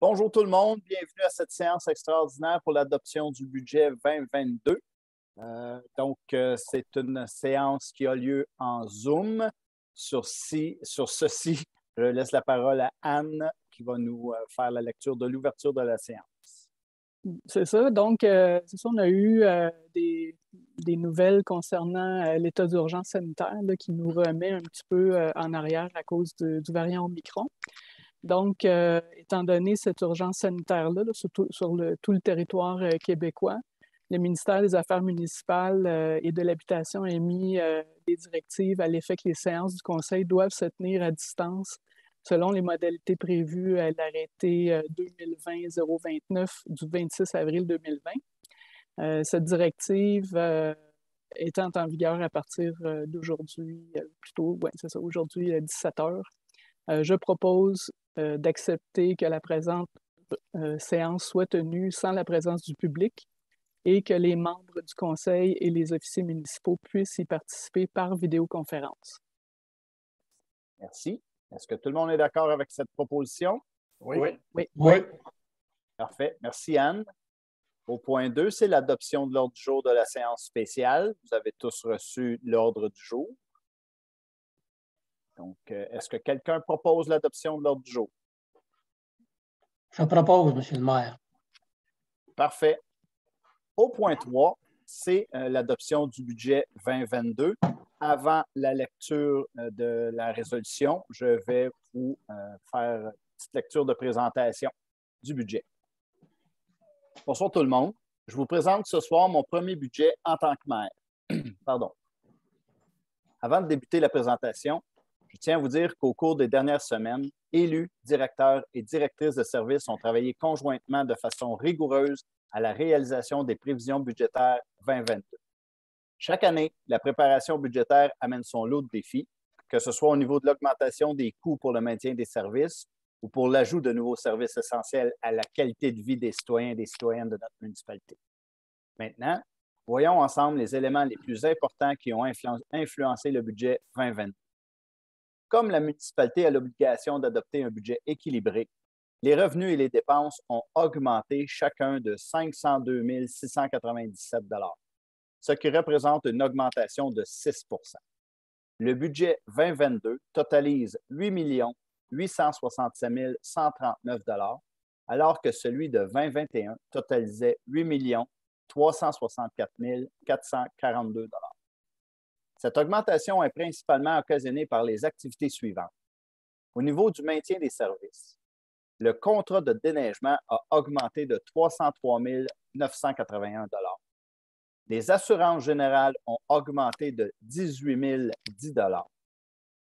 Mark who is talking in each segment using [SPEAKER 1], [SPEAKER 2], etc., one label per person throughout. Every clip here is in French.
[SPEAKER 1] Bonjour tout le monde, bienvenue à cette séance extraordinaire pour l'adoption du budget 2022. C'est une séance qui a lieu en Zoom. Sur ceci, je laisse la parole à Anne qui va nous faire la lecture de l'ouverture de la séance.
[SPEAKER 2] C'est ça. Donc, on a eu des nouvelles concernant l'état d'urgence sanitaire là, qui nous remet un petit peu en arrière à cause du variant Omicron. Donc, étant donné cette urgence sanitaire-là, sur tout le territoire québécois, le ministère des Affaires municipales et de l'Habitation a émis des directives à l'effet que les séances du Conseil doivent se tenir à distance selon les modalités prévues à l'arrêté 2020-029 du 26 avril 2020. Cette directive étant en vigueur à partir d'aujourd'hui, aujourd'hui à 17 h, je propose d'accepter que la présente séance soit tenue sans la présence du public et que les membres du Conseil et les officiers municipaux puissent y participer par vidéoconférence.
[SPEAKER 1] Merci. Est-ce que tout le monde est d'accord avec cette proposition?
[SPEAKER 2] Oui.
[SPEAKER 1] Parfait. Merci, Anne. Au point 2, c'est l'adoption de l'ordre du jour de la séance spéciale. Vous avez tous reçu l'ordre du jour. Donc, est-ce que quelqu'un propose l'adoption de l'ordre du jour?
[SPEAKER 3] Je propose, M. le maire.
[SPEAKER 1] Parfait. Au point 3, c'est l'adoption du budget 2022. Avant la lecture de la résolution, je vais vous faire une petite lecture de présentation du budget. Bonsoir tout le monde. Je vous présente ce soir mon premier budget en tant que maire. Pardon. Avant de débuter la présentation, je tiens à vous dire qu'au cours des dernières semaines, élus, directeurs et directrices de services ont travaillé conjointement de façon rigoureuse à la réalisation des prévisions budgétaires 2022. Chaque année, la préparation budgétaire amène son lot de défis, que ce soit au niveau de l'augmentation des coûts pour le maintien des services ou pour l'ajout de nouveaux services essentiels à la qualité de vie des citoyens et des citoyennes de notre municipalité. Maintenant, voyons ensemble les éléments les plus importants qui ont influencé le budget 2022. Comme la municipalité a l'obligation d'adopter un budget équilibré, les revenus et les dépenses ont augmenté chacun de 502 697 $, ce qui représente une augmentation de 6 %. Le budget 2022 totalise 8 867 139 $, alors que celui de 2021 totalisait 8 364 442 $. Cette augmentation est principalement occasionnée par les activités suivantes. Au niveau du maintien des services, le contrat de déneigement a augmenté de 303 981 $. Les assurances générales ont augmenté de 18 010 $.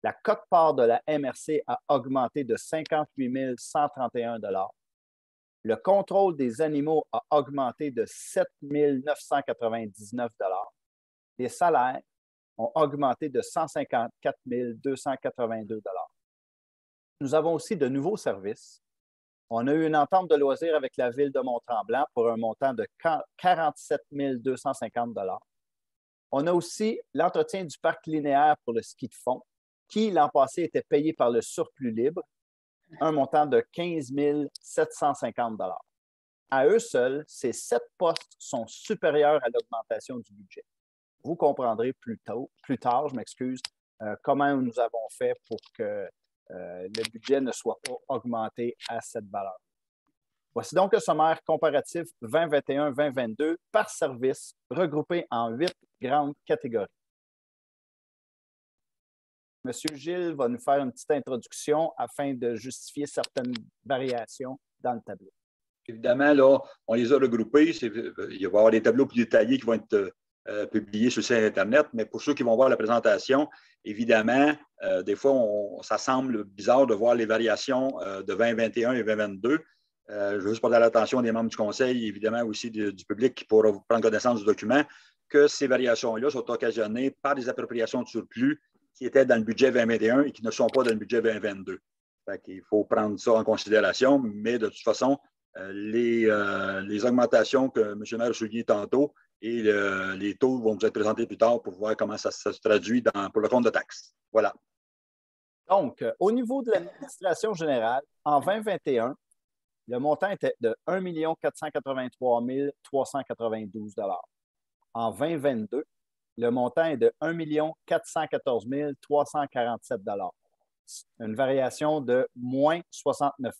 [SPEAKER 1] La quote-part de la MRC a augmenté de 58 131 $. Le contrôle des animaux a augmenté de 7 999 $. Les salaires ont augmenté de 154 282 $. Nous avons aussi de nouveaux services. On a eu une entente de loisirs avec la Ville de Mont-Tremblant pour un montant de 47 250 $. On a aussi l'entretien du parc linéaire pour le ski de fond, qui l'an passé était payé par le surplus libre, un montant de 15 750 $. À eux seuls, ces 7 postes sont supérieurs à l'augmentation du budget. Vous comprendrez plus tard, comment nous avons fait pour que le budget ne soit pas augmenté à cette valeur. Voici donc le sommaire comparatif 2021-2022 par service, regroupé en 8 grandes catégories. Monsieur Gilles va nous faire une petite introduction afin de justifier certaines variations dans le tableau.
[SPEAKER 4] Évidemment, là, on les a regroupés. Il va y avoir des tableaux plus détaillés qui vont être publiés sur le site Internet, mais pour ceux qui vont voir la présentation, évidemment, des fois, ça semble bizarre de voir les variations de 2021 et 2022. Je veux juste porter l'attention des membres du Conseil, évidemment aussi du public qui pourra prendre connaissance du document, que ces variations-là sont occasionnées par des appropriations de surplus qui étaient dans le budget 2021 et qui ne sont pas dans le budget 2022. Il faut prendre ça en considération, mais de toute façon, les augmentations que M. le maire a soulignées tantôt et les taux vont vous être présentés plus tard pour voir comment ça se traduit pour le compte de taxes. Voilà.
[SPEAKER 1] Donc, au niveau de l'administration générale, en 2021, le montant était de 1 483 392 $. En 2022, le montant est de 1 414 347 $. Une variation de moins 69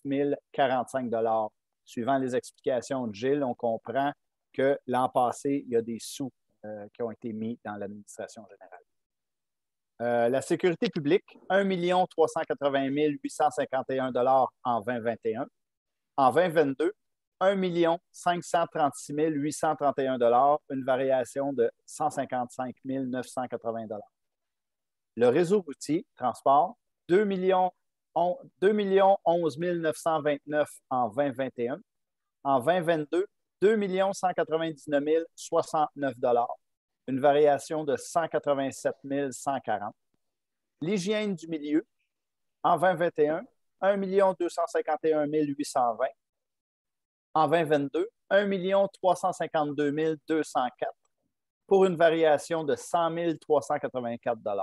[SPEAKER 1] 045 $. Suivant les explications de Gilles, on comprend que l'an passé, il y a des sous qui ont été mis dans l'administration générale. La sécurité publique, 1 380 851 $ en 2021. En 2022, 1 536 831 $, une variation de 155 980 $. Le réseau routier, transport, 2 11 929 en 2021. En 2022, 2 199 069 $, une variation de 187 140. L'hygiène du milieu, en 2021, 1 251 820. En 2022, 1 352 204 pour une variation de 100 384 $.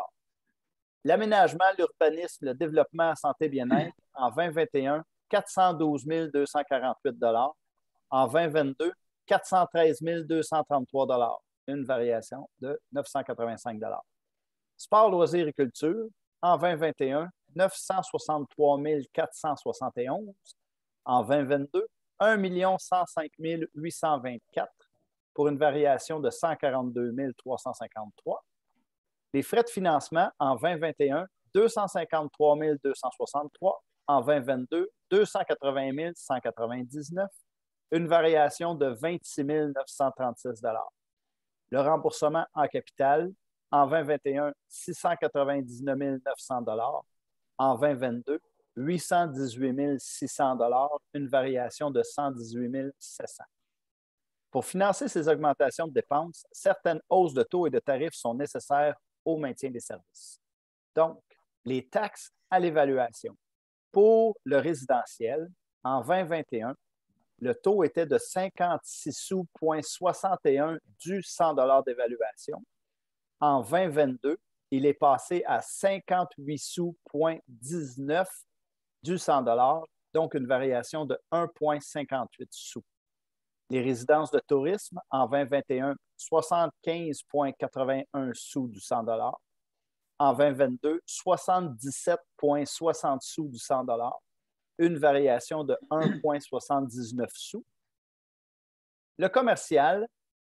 [SPEAKER 1] L'aménagement, l'urbanisme, le développement, la santé, bien-être, en 2021, 412 248 $. En 2022, 413 233 $, une variation de 985 $. Sport, loisirs et culture, en 2021, 963 471. En 2022, 1 105 824 pour une variation de 142 353. Les frais de financement en 2021, 253 263. En 2022, 280 199. Une variation de 26 936 $. Le remboursement en capital, en 2021, 699 900 $. En 2022, 818 600 $, une variation de 118 700. Pour financer ces augmentations de dépenses, certaines hausses de taux et de tarifs sont nécessaires au maintien des services. Donc, les taxes à l'évaluation. Pour le résidentiel, en 2021, le taux était de 56 sous,61 du 100 $ d'évaluation. En 2022, il est passé à 58 sous,19 du 100 $, donc une variation de 1,58 sous. Les résidences de tourisme, en 2021, 75,81 sous du 100 $. En 2022, 77,60 sous du 100 $, une variation de 1,79 sous. Le commercial,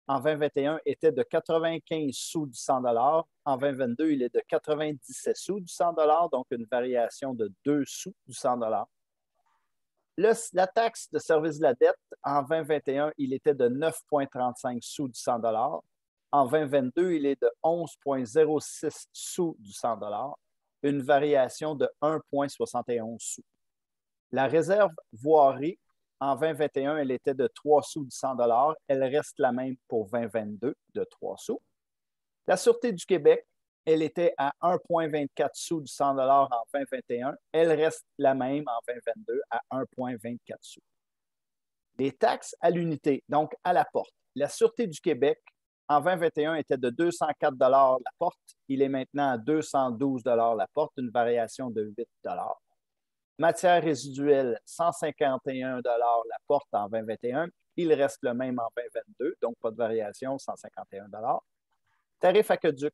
[SPEAKER 1] en 2021, était de 95 sous du 100 $. En 2022, il est de 97 sous du 100 $, donc une variation de 2 sous du 100 $. La taxe de service de la dette, en 2021, il était de 9,35 sous du 100 $. En 2022, il est de 11,06 sous du 100 $, une variation de 1,71 sous. La réserve voirie, en 2021, elle était de 3 sous du 100 $. Elle reste la même pour 2022, de 3 sous. La Sûreté du Québec, elle était à 1,24 sous du 100 $ en 2021. Elle reste la même en 2022 à 1,24 sous. Les taxes à l'unité, donc à la porte. La Sûreté du Québec, en 2021, était de 204 $ la porte. Il est maintenant à 212 $ la porte, une variation de 8 $. Matière résiduelle, 151 $ la porte en 2021. Il reste le même en 2022, donc pas de variation, 151 $. Tarif aqueduc,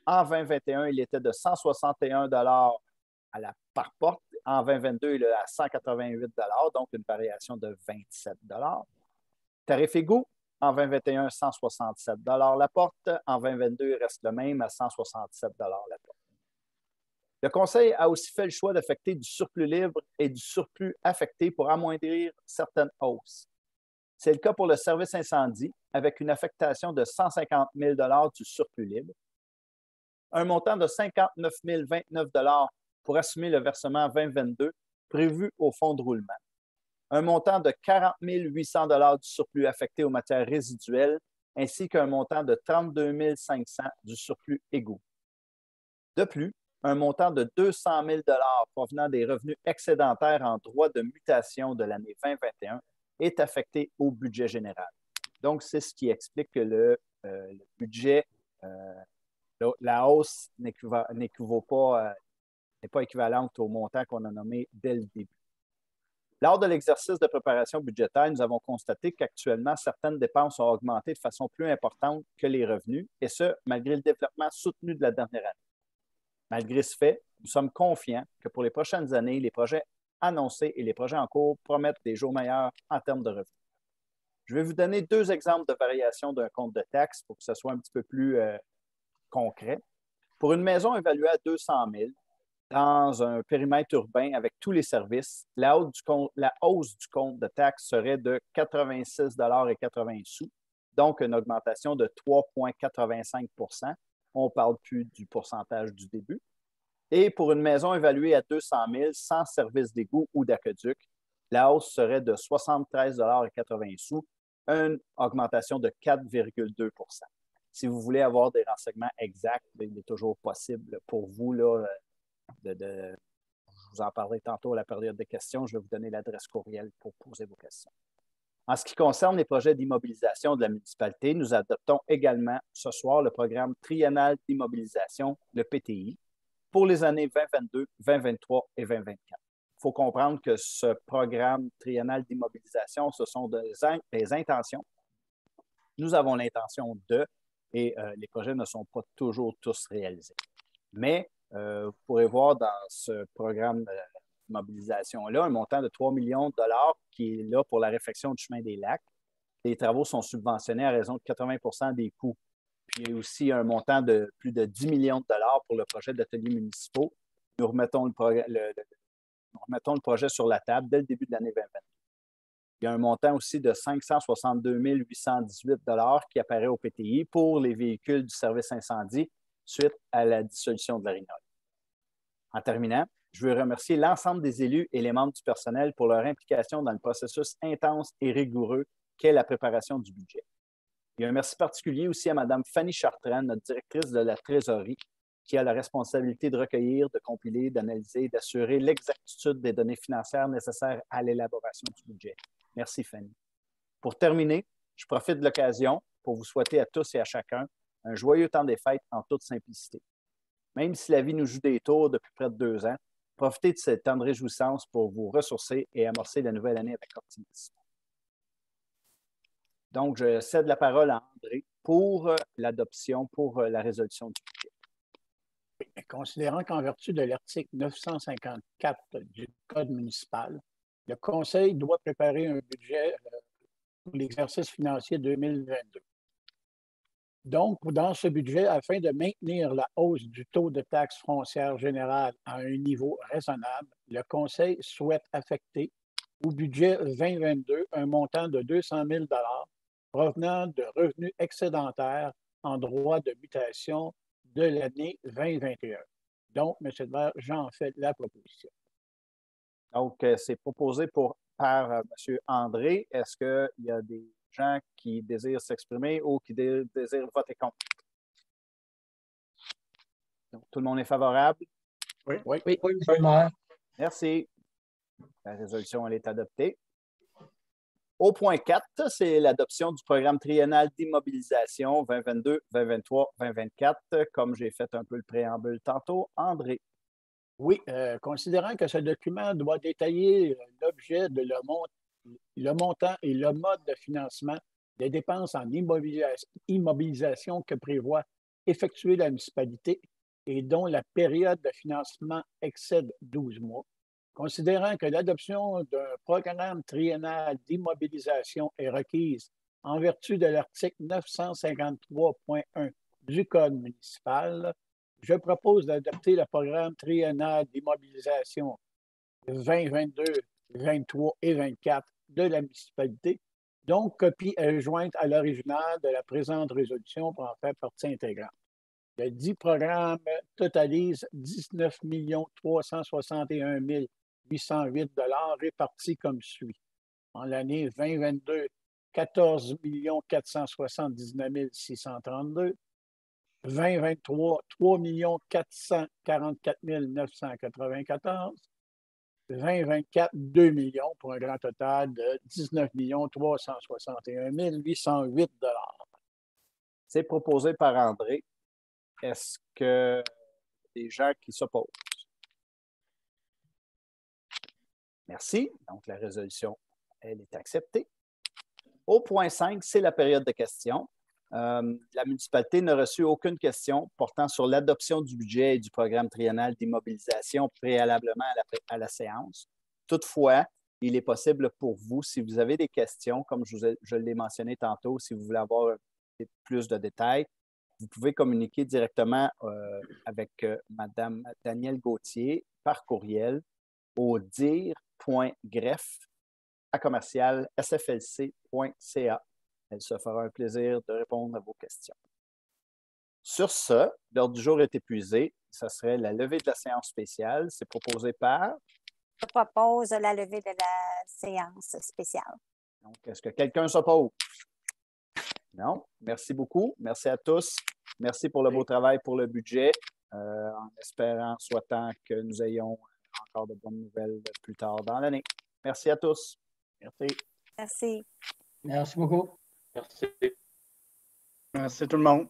[SPEAKER 1] en 2021, il était de 161 $ par porte. En 2022, il est à 188 $, donc une variation de 27 $. Tarif égout, en 2021, 167 $ la porte. En 2022, il reste le même à 167 $ la porte. Le Conseil a aussi fait le choix d'affecter du surplus libre et du surplus affecté pour amoindrir certaines hausses. C'est le cas pour le service incendie, avec une affectation de 150 000 $ du surplus libre, un montant de 59 029 $ pour assumer le versement 2022 prévu au fonds de roulement, un montant de 40 800 $ du surplus affecté aux matières résiduelles, ainsi qu'un montant de 32 500 $ du surplus égout. De plus, un montant de 200 000 $ provenant des revenus excédentaires en droit de mutation de l'année 2021 est affecté au budget général. Donc, c'est ce qui explique que le budget, la hausse n'est pas équivalente au montant qu'on a nommé dès le début. Lors de l'exercice de préparation budgétaire, nous avons constaté qu'actuellement, certaines dépenses ont augmenté de façon plus importante que les revenus, et ce, malgré le développement soutenu de la dernière année. Malgré ce fait, nous sommes confiants que pour les prochaines années, les projets annoncés et les projets en cours promettent des jours meilleurs en termes de revenus. Je vais vous donner 2 exemples de variation d'un compte de taxes pour que ce soit un petit peu plus concret. Pour une maison évaluée à 200 000, dans un périmètre urbain avec tous les services, la hausse du compte de taxes serait de 86,80 $, donc une augmentation de 3,85 %. On ne parle plus du pourcentage du début. Et pour une maison évaluée à 200 000 sans service d'égout ou d'aqueduc, la hausse serait de 73,80 $, une augmentation de 4,2 %. Si vous voulez avoir des renseignements exacts, il est toujours possible pour vous là, je vous en parlerai tantôt à la période de questions. Je vais vous donner l'adresse courriel pour poser vos questions. En ce qui concerne les projets d'immobilisation de la municipalité, nous adoptons également ce soir le programme triennal d'immobilisation, le PTI, pour les années 2022, 2023 et 2024. Il faut comprendre que ce programme triennal d'immobilisation, ce sont des intentions. Nous avons l'intention et les projets ne sont pas toujours tous réalisés. Mais vous pourrez voir dans ce programme d'immobilisation-là un montant de 3 millions de dollars qui est là pour la réfection du chemin des lacs. Les travaux sont subventionnés à raison de 80 % des coûts. Puis il y a aussi un montant de plus de 10 millions de dollars pour le projet d'ateliers municipaux. Nous remettons le projet sur la table dès le début de l'année 2022. Il y a un montant aussi de 562 818 $ qui apparaît au PTI pour les véhicules du service incendie suite à la dissolution de la RINOL. En terminant, je veux remercier l'ensemble des élus et les membres du personnel pour leur implication dans le processus intense et rigoureux qu'est la préparation du budget. Il y a un merci particulier aussi à Mme Fanny Chartrand, notre directrice de la trésorerie, qui a la responsabilité de recueillir, de compiler, d'analyser et d'assurer l'exactitude des données financières nécessaires à l'élaboration du budget. Merci, Fanny. Pour terminer, je profite de l'occasion pour vous souhaiter à tous et à chacun un joyeux temps des fêtes en toute simplicité. Même si la vie nous joue des tours depuis près de 2 ans, profitez de ce temps de réjouissance pour vous ressourcer et amorcer la nouvelle année avec optimisme. Donc, je cède la parole à André pour l'adoption, pour la résolution du budget.
[SPEAKER 5] Considérant qu'en vertu de l'article 954 du Code municipal, le Conseil doit préparer un budget pour l'exercice financier 2022. Donc, dans ce budget, afin de maintenir la hausse du taux de taxe foncière générale à un niveau raisonnable, le Conseil souhaite affecter au budget 2022 un montant de 200 000 $ provenant de revenus excédentaires en droit de mutation de l'année 2021. Donc, M. Devers, j'en fais la proposition.
[SPEAKER 1] Donc, c'est proposé par M. André. Est-ce qu'il y a des gens qui désirent s'exprimer ou qui désirent voter contre? Donc, tout le monde est favorable?
[SPEAKER 3] Oui, M. le maire.
[SPEAKER 1] Merci. La résolution, elle est adoptée. Au point 4, c'est l'adoption du programme triennal d'immobilisation 2022, 2023, 2024, comme j'ai fait un peu le préambule tantôt. André.
[SPEAKER 5] Oui, considérant que ce document doit détailler l'objet de le montant et le mode de financement des dépenses en immobilisation que prévoit effectuer la municipalité et dont la période de financement excède 12 mois, considérant que l'adoption d'un programme triennal d'immobilisation est requise en vertu de l'article 953.1 du Code municipal, je propose d'adopter le programme triennal d'immobilisation 2022, 2023 et 2024 de la municipalité, dont copie est jointe à l'original de la présente résolution pour en faire partie intégrante. Le dit programme totalise 19 361 808 $ répartis comme suit. En l'année 2022, 14 479 632, 2023, 3 444 994, 2024, 2 millions pour un grand total de 19 361 808 $.
[SPEAKER 1] C'est proposé par André. Est-ce que des gens qui s'opposent? Merci. Donc, la résolution, elle est acceptée. Au point 5, c'est la période de questions. La municipalité n'a reçu aucune question portant sur l'adoption du budget et du programme triennal d'immobilisation préalablement à la séance. Toutefois, il est possible pour vous, si vous avez des questions, comme je l'ai mentionné tantôt, si vous voulez avoir plus de détails, vous pouvez communiquer directement avec Mme Danielle Gauthier par courriel au dire.greff@sflc.ca. Elle se fera un plaisir de répondre à vos questions. Sur ce, l'ordre du jour est épuisé. Ce serait la levée de la séance spéciale. C'est proposé par...
[SPEAKER 6] Je propose la levée de la séance spéciale.
[SPEAKER 1] Donc, est-ce que quelqu'un s'oppose? Non. Merci beaucoup. Merci à tous. Merci pour le beau travail pour le budget. En espérant, souhaitant que nous ayons encore de bonnes nouvelles plus tard dans l'année. Merci à tous. Merci.
[SPEAKER 6] Merci.
[SPEAKER 3] Merci beaucoup.
[SPEAKER 7] Merci. Merci tout le monde.